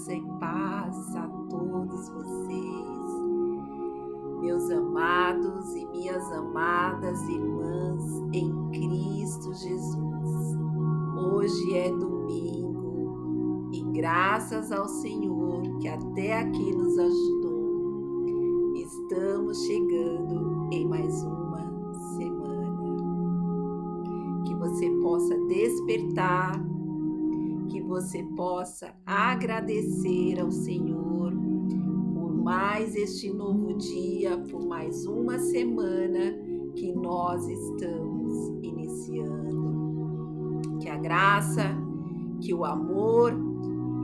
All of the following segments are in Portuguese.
Graça e paz a todos vocês, meus amados e minhas amadas irmãs em Cristo Jesus. Hoje é domingo e graças ao Senhor que até aqui nos ajudou, estamos chegando em mais uma semana. Que você possa despertar, que você possa agradecer ao Senhor por mais este novo dia, por mais uma semana que nós estamos iniciando. Que a graça, que o amor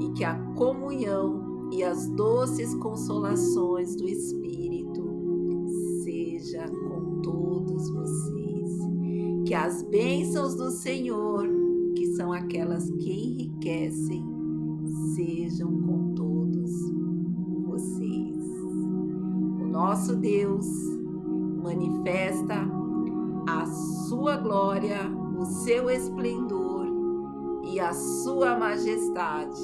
e que a comunhão e as doces consolações do Espírito seja com todos vocês. Que as bênçãos do Senhor, que são aquelas que enriquecem, sejam com todos vocês. O nosso Deus manifesta a sua glória, o seu esplendor e a sua majestade,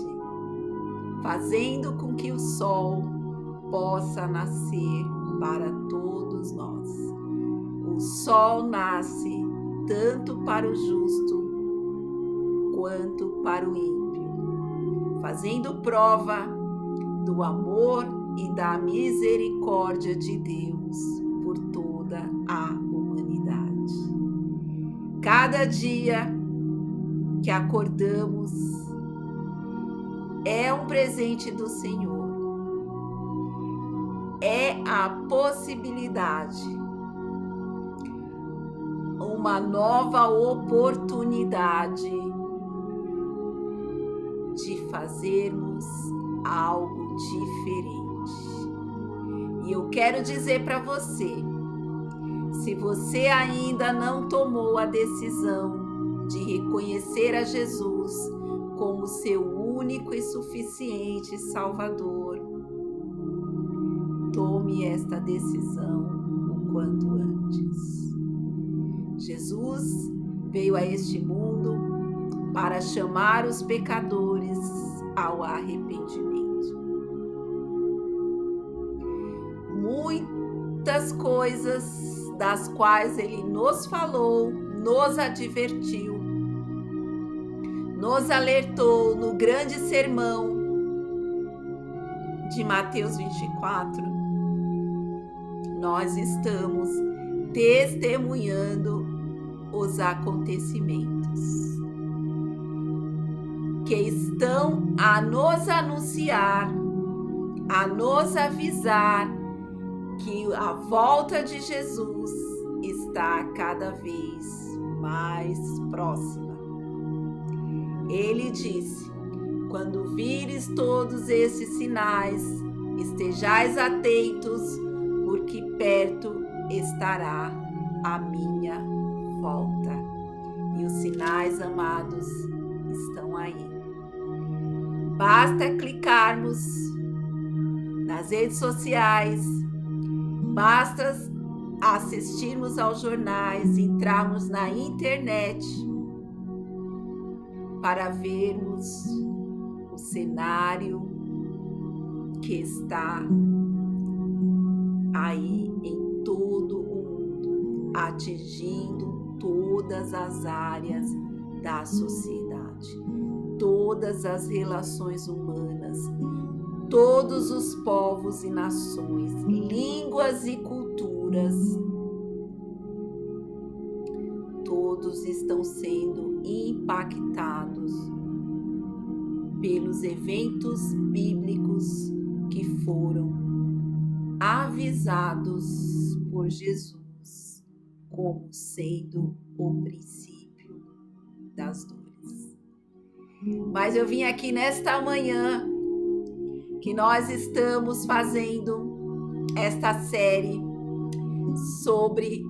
fazendo com que o sol possa nascer para todos nós. O sol nasce tanto para o justo quanto para o ímpio, fazendo prova do amor e da misericórdia de Deus por toda a humanidade. Cada dia que acordamos é um presente do Senhor, é a possibilidade, uma nova oportunidade de fazermos algo diferente. E eu quero dizer para você, se você ainda não tomou a decisão de reconhecer a Jesus como seu único e suficiente Salvador, tome esta decisão o quanto antes. Jesus veio a este mundo para chamar os pecadores ao arrependimento. Muitas coisas das quais ele nos falou, nos advertiu, nos alertou no grande sermão de Mateus 24, nós estamos testemunhando os acontecimentos que estão a nos anunciar, a nos avisar que a volta de Jesus está cada vez mais próxima. Ele disse: quando vires todos esses sinais, estejais atentos, porque perto estará a minha volta. E os sinais, amados, estão aí. Basta clicarmos nas redes sociais, basta assistirmos aos jornais, entrarmos na internet para vermos o cenário que está aí em todo o mundo, atingindo todas as áreas da sociedade, todas as relações humanas, todos os povos e nações, línguas e culturas, todos estão sendo impactados pelos eventos bíblicos que foram avisados por Jesus como sendo o princípio das dores. Mas eu vim aqui nesta manhã que nós estamos fazendo esta série sobre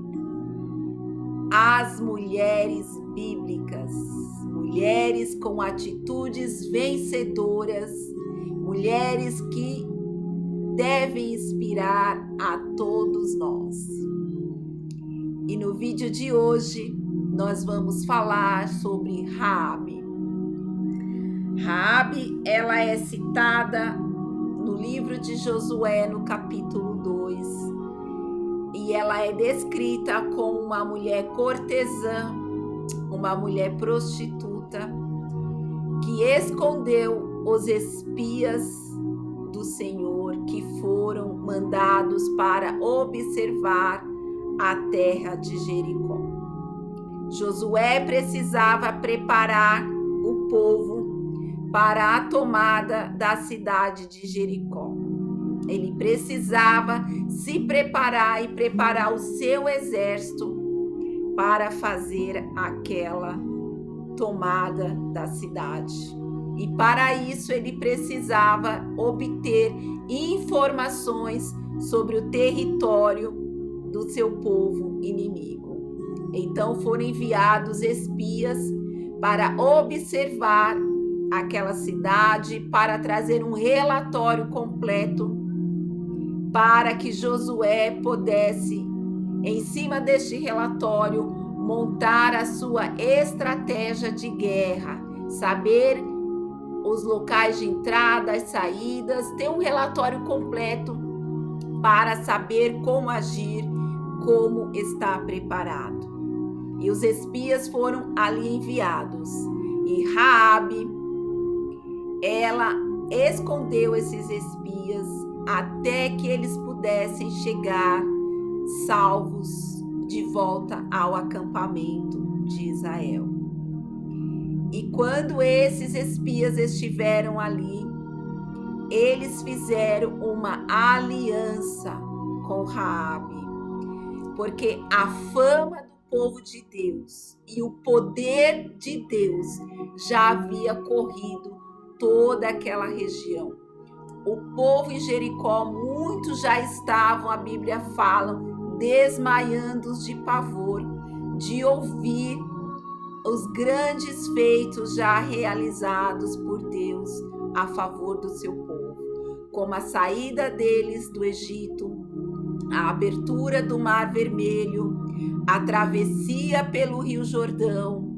as mulheres bíblicas, mulheres com atitudes vencedoras, mulheres que devem inspirar a todos nós. E no vídeo de hoje nós vamos falar sobre Raabe. Raabe, ela é citada no livro de Josué, no capítulo 2, e ela é descrita como uma mulher cortesã, uma mulher prostituta, que escondeu os espias do Senhor que foram mandados para observar a terra de Jericó. Josué precisava preparar o povo para a tomada da cidade de Jericó. Ele precisava se preparar e preparar o seu exército para fazer aquela tomada da cidade. E para isso ele precisava obter informações sobre o território do seu povo inimigo. Então foram enviados espias para observar aquela cidade, para trazer um relatório completo, para que Josué pudesse, em cima deste relatório, montar a sua estratégia de guerra, saber os locais de entrada, as saídas, ter um relatório completo para saber como agir, como estar preparado. E os espias foram ali enviados. E Raabe, ela escondeu esses espias até que eles pudessem chegar salvos de volta ao acampamento de Israel. E quando esses espias estiveram ali, eles fizeram uma aliança com Raabe, porque a fama do povo de Deus e o poder de Deus já havia corrido toda aquela região. O povo em Jericó, muitos já estavam, a Bíblia fala, desmaiando de pavor, de ouvir os grandes feitos já realizados por Deus a favor do seu povo, como a saída deles do Egito, a abertura do Mar Vermelho, a travessia pelo Rio Jordão,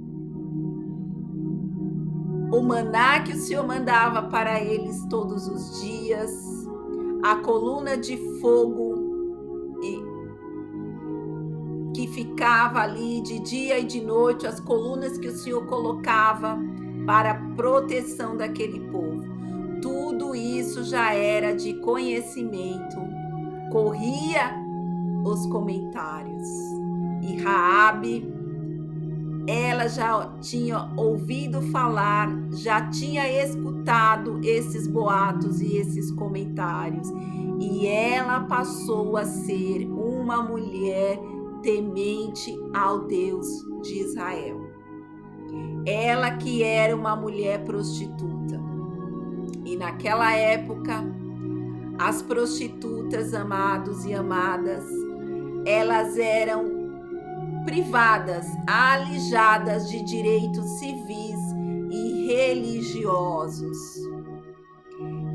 o maná que o Senhor mandava para eles todos os dias, a coluna de fogo que ficava ali de dia e de noite, as colunas que o Senhor colocava para a proteção daquele povo. Tudo isso já era de conhecimento, corria os comentários. E Raabe, ela já tinha ouvido falar, já tinha escutado esses boatos e esses comentários, e ela passou a ser uma mulher temente ao Deus de Israel. Ela que era uma mulher prostituta. E naquela época, as prostitutas, amados e amadas, elas eram privadas, alijadas de direitos civis e religiosos.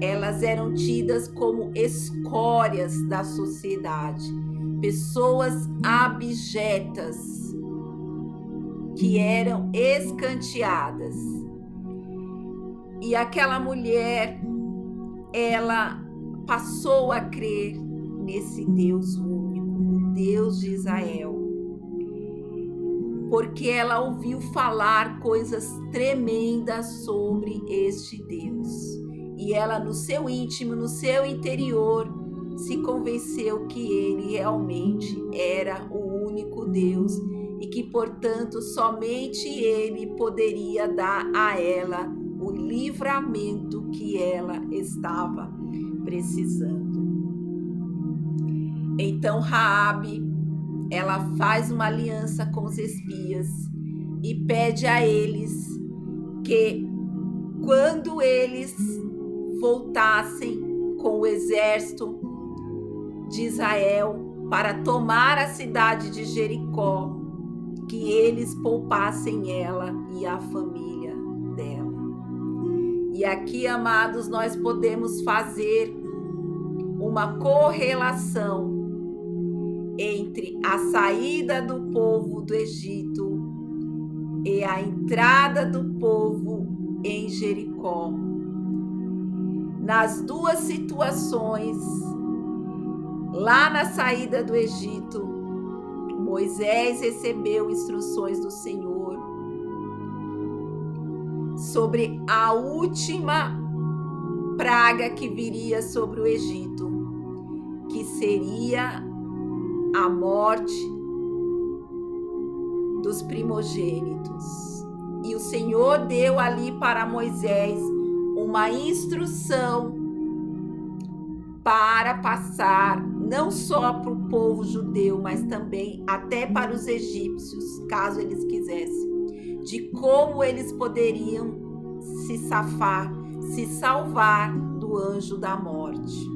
Elas eram tidas como escórias da sociedade, pessoas abjetas, que eram escanteadas. E aquela mulher, ela passou a crer nesse Deus único, o Deus de Israel, porque ela ouviu falar coisas tremendas sobre este Deus. E ela, no seu íntimo, no seu interior, se convenceu que ele realmente era o único Deus e que, portanto, somente ele poderia dar a ela o livramento que ela estava precisando. Então Raabe, ela faz uma aliança com os espias e pede a eles que, quando eles voltassem com o exército de Israel para tomar a cidade de Jericó, que eles poupassem ela e a família dela. E aqui, amados, nós podemos fazer uma correlação entre a saída do povo do Egito e a entrada do povo em Jericó. Nas duas situações, lá na saída do Egito, Moisés recebeu instruções do Senhor sobre a última praga que viria sobre o Egito, que seria a morte dos primogênitos. E o Senhor deu ali para Moisés uma instrução para passar não só para o povo judeu, mas também até para os egípcios, caso eles quisessem, de como eles poderiam se safar, se salvar do anjo da morte,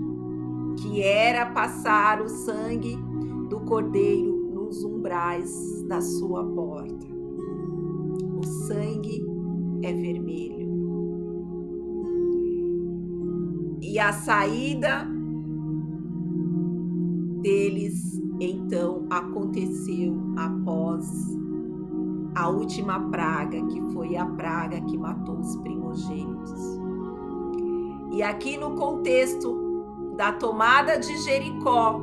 que era passar o sangue do cordeiro nos umbrais da sua porta. O sangue é vermelho. E a saída deles, então, aconteceu após a última praga, que foi a praga que matou os primogênitos. E aqui no contexto da tomada de Jericó,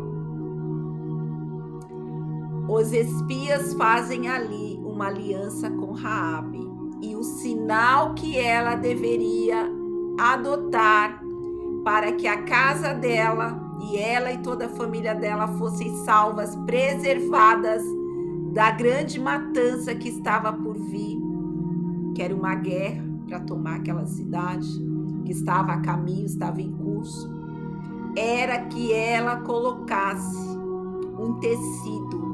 os espias fazem ali uma aliança com Raabe, e o sinal que ela deveria adotar para que a casa dela e ela e toda a família dela fossem salvas, preservadas da grande matança que estava por vir, que era uma guerra para tomar aquela cidade, que estava a caminho, estava em curso, era que ela colocasse um tecido,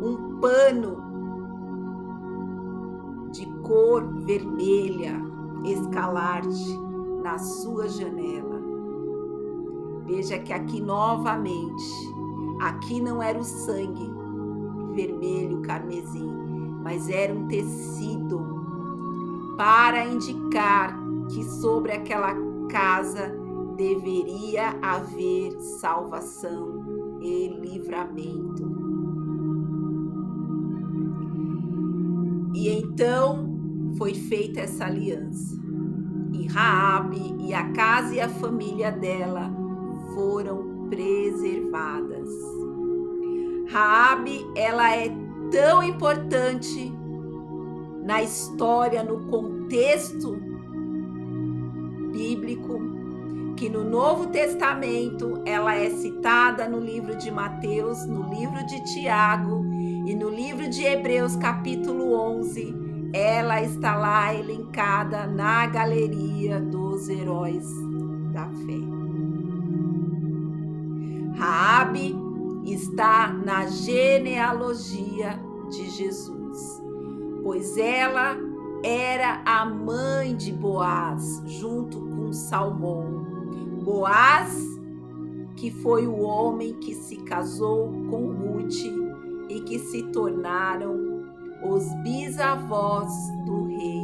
um pano de cor vermelha, escarlate, na sua janela. Veja que aqui novamente, aqui não era o sangue vermelho, carmesim, mas era um tecido para indicar que sobre aquela casa deveria haver salvação e livramento. E então foi feita essa aliança. E Raabe e a casa e a família dela foram preservadas. Raabe, ela é tão importante na história, no contexto bíblico, que no Novo Testamento ela é citada no livro de Mateus, no livro de Tiago e no livro de Hebreus, capítulo 11, ela está lá elencada na galeria dos heróis da fé. Raabe está na genealogia de Jesus, pois ela era a mãe de Boaz, junto com Salmão. Boaz, que foi o homem que se casou com Ruth e que se tornaram os bisavós do rei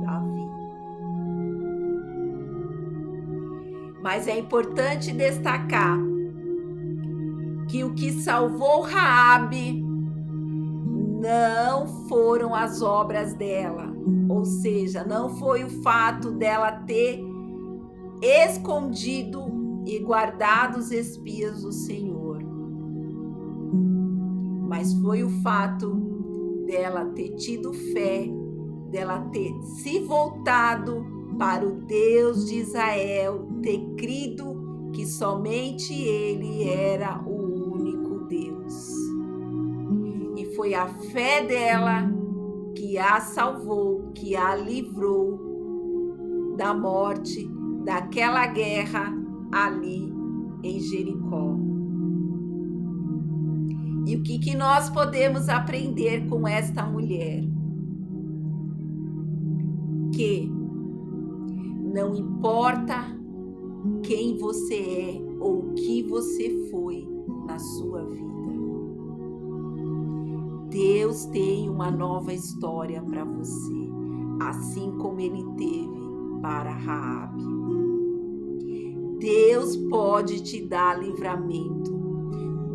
Davi. Mas é importante destacar que o que salvou Raabe não foram as obras dela, ou seja, não foi o fato dela ter escondido e guardado os espias do Senhor, mas foi o fato dela ter tido fé, dela ter se voltado para o Deus de Israel, ter crido que somente Ele era o único Deus. E foi a fé dela que a salvou, que a livrou da morte, daquela guerra ali em Jericó. E o que nós podemos aprender com esta mulher? Que não importa quem você é ou o que você foi na sua vida, Deus tem uma nova história para você, assim como Ele teve para Raabe. Deus pode te dar livramento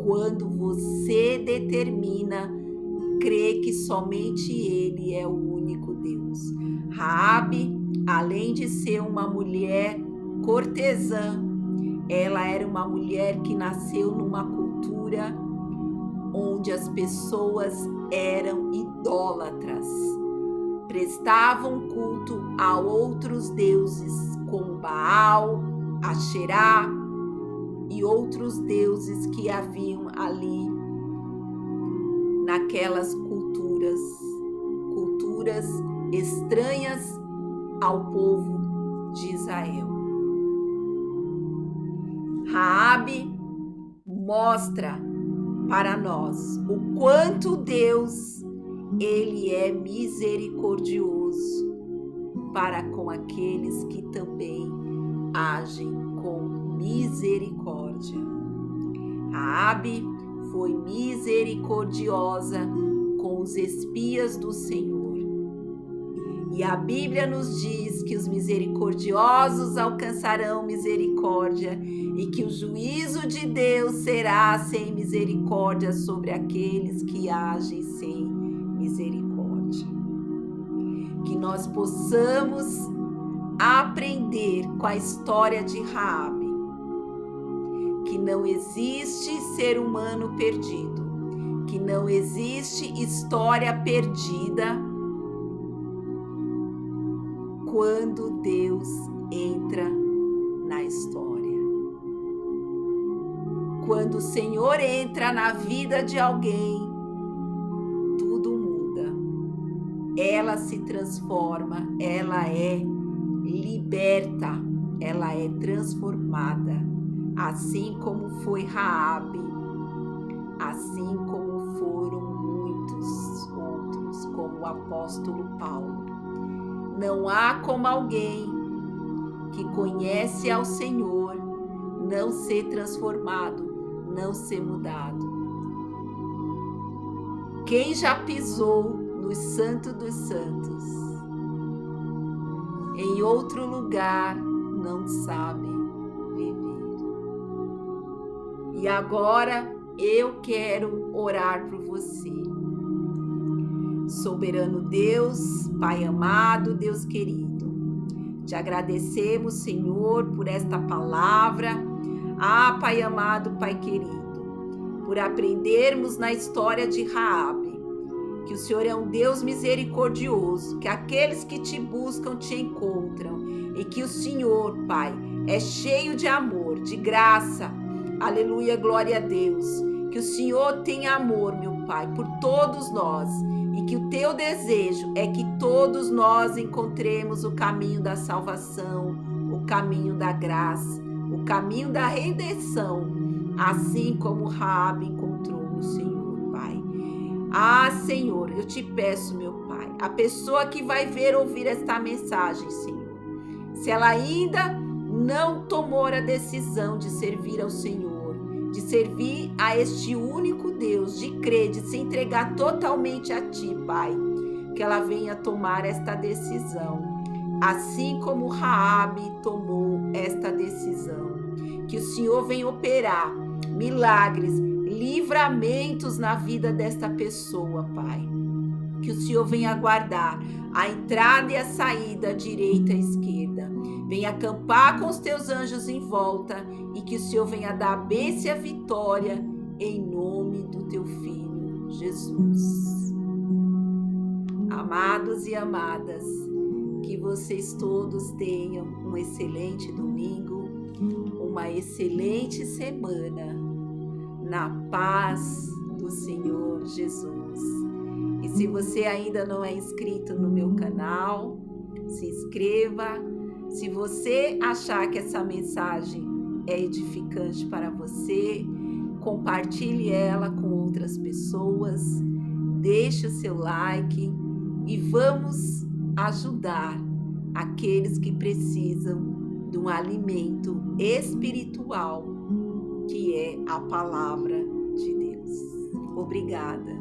quando você determina crer que somente Ele é o único Deus. Raabe além de ser uma mulher cortesã, ela era uma mulher que nasceu numa cultura onde as pessoas eram idólatras, prestavam culto a outros deuses como Baal, Asherá e outros deuses que haviam ali naquelas culturas estranhas ao povo de Israel. Raabe mostra para nós o quanto Deus, ele é misericordioso para com aqueles que também agem com misericórdia. Raabe foi misericordiosa com os espias do Senhor. E a Bíblia nos diz que os misericordiosos alcançarão misericórdia e que o juízo de Deus será sem misericórdia sobre aqueles que agem sem misericórdia. Que nós possamos aprender com a história de Raabe, que não existe ser humano perdido, que não existe história perdida quando Deus entra na história. Quando o Senhor entra na vida de alguém, tudo muda. Ela se transforma, ela é liberta, ela é transformada, assim como foi Raabe, assim como foram muitos outros, como o apóstolo Paulo. Não há como alguém que conhece ao Senhor não ser transformado, não ser mudado. Quem já pisou no Santo dos Santos, em outro lugar, não sabe viver. E agora eu quero orar por você. Soberano Deus, Pai amado, Deus querido, te agradecemos, Senhor, por esta palavra. Pai amado, Pai querido, por aprendermos na história de Raabe, que o Senhor é um Deus misericordioso, que aqueles que te buscam te encontram e que o Senhor, Pai, é cheio de amor, de graça. Aleluia, glória a Deus. Que o Senhor tenha amor, meu Pai, por todos nós. E que o teu desejo é que todos nós encontremos o caminho da salvação, o caminho da graça, o caminho da redenção, assim como Raabe encontrou no Senhor, Pai. Senhor, eu te peço, meu Pai, a pessoa que vai ver ou ouvir esta mensagem, Senhor, se ela ainda não tomou a decisão de servir ao Senhor, de servir a este único Deus, de crer, de se entregar totalmente a Ti, Pai, que ela venha tomar esta decisão, assim como Raabe tomou esta decisão. Que o Senhor venha operar milagres, livramentos na vida desta pessoa, Pai. Que o Senhor venha guardar a entrada e a saída, a direita e a esquerda. Venha acampar com os teus anjos em volta e que o Senhor venha dar a bênção e a vitória em nome do teu Filho, Jesus. Amados e amadas, que vocês todos tenham um excelente domingo, uma excelente semana, na paz do Senhor Jesus. E se você ainda não é inscrito no meu canal, se inscreva. Se você achar que essa mensagem é edificante para você, compartilhe ela com outras pessoas, deixe o seu like e vamos ajudar aqueles que precisam de um alimento espiritual, que é a palavra de Deus. Obrigada.